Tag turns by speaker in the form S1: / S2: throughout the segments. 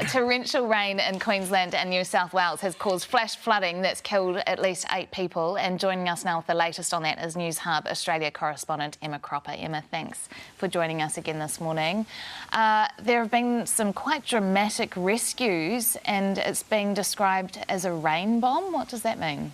S1: Torrential rain in Queensland and New South Wales has caused flash flooding that's killed at least 8 people. And joining us now with the latest on that is Newshub Australia correspondent Emma Cropper. Emma, thanks for joining us again this morning. There have been some quite dramatic rescues and it's being described as a rain bomb. What does that mean?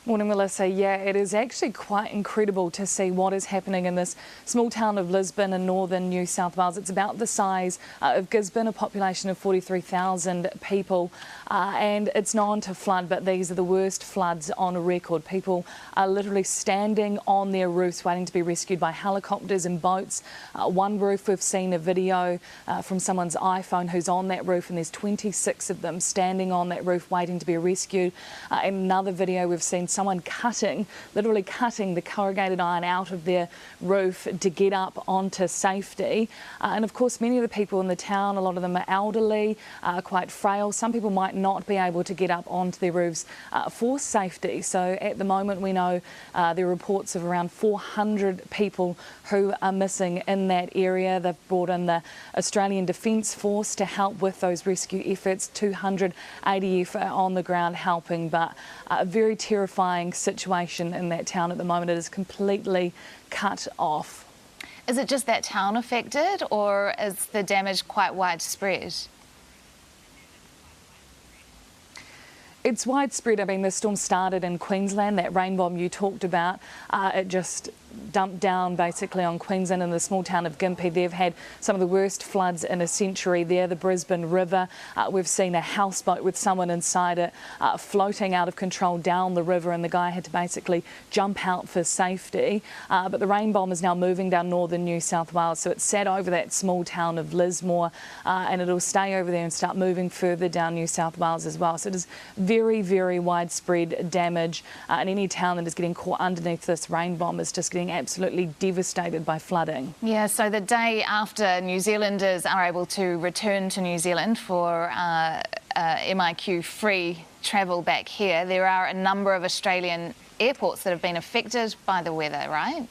S2: Morning, Melissa. Yeah, it is actually quite incredible to see what is happening in this small town of Lisbon in northern New South Wales. It's about the size of Gisborne, a population of 43,000 people, and it's known to flood, but these are the worst floods on record. People are literally standing on their roofs waiting to be rescued by helicopters and boats. One roof, we've seen a video from someone's iPhone who's on that roof, and there's 26 of them standing on that roof waiting to be rescued. In another video, we've seen someone literally cutting the corrugated iron out of their roof to get up onto safety. And of course, many of the people in the town, a lot of them are elderly, quite frail. Some people might not be able to get up onto their roofs for safety. So at the moment, we know there are reports of around 400 people who are missing in that area. They've brought in the Australian Defence Force to help with those rescue efforts, 200 ADF are on the ground helping, but a very terrifying situation in that town at the moment. It is completely cut off.
S1: Is it just that town affected, or is the damage quite widespread?
S2: It's widespread. I mean, the storm started in Queensland, that rain bomb you talked about. It just dumped down basically on Queensland in the small town of Gympie. They've had some of the worst floods in a century there, the Brisbane River. We've seen a houseboat with someone inside it floating out of control down the river, and the guy had to basically jump out for safety. But the rain bomb is now moving down northern New South Wales, so it's sat over that small town of Lismore, and it'll stay over there and start moving further down New South Wales as well. So it is very, very widespread damage, and any town that is getting caught underneath this rain bomb is just getting absolutely devastated by flooding.
S1: Yeah, so the day after New Zealanders are able to return to New Zealand for MIQ-free travel back here, there are a number of Australian airports that have been affected by the weather, right?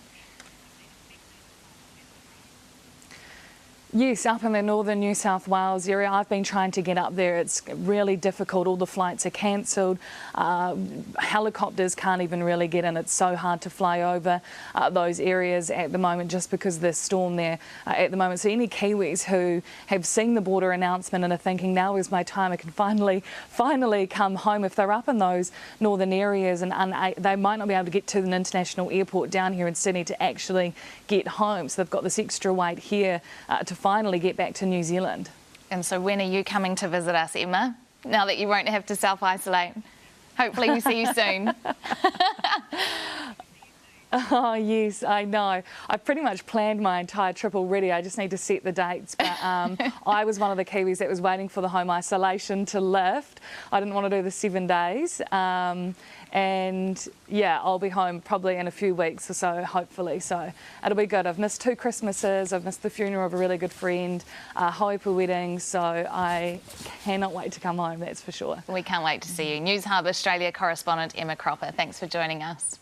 S2: Yes, up in the northern New South Wales area. I've been trying to get up there. It's really difficult. All the flights are cancelled. Helicopters can't even really get in. It's so hard to fly over those areas at the moment just because of the storm there at the moment. So any Kiwis who have seen the border announcement and are thinking, now is my time, I can finally come home, if they're up in those northern areas and they might not be able to get to an international airport down here in Sydney to actually get home. So they've got this extra wait here to finally get back to New Zealand.
S1: And so when are you coming to visit us, Emma? Now that you won't have to self-isolate. Hopefully we see you soon.
S2: Oh yes, I know. I've pretty much planned my entire trip already. I just need to set the dates. But I was one of the Kiwis that was waiting for the home isolation to lift. I didn't want to do the 7 days. And yeah, I'll be home probably in a few weeks or so, hopefully. So it'll be good. I've missed 2 Christmases. I've missed the funeral of a really good friend, Hoipa wedding. So I cannot wait to come home, that's for sure.
S1: We can't wait to see you. Newshub Australia correspondent Emma Cropper, thanks for joining us.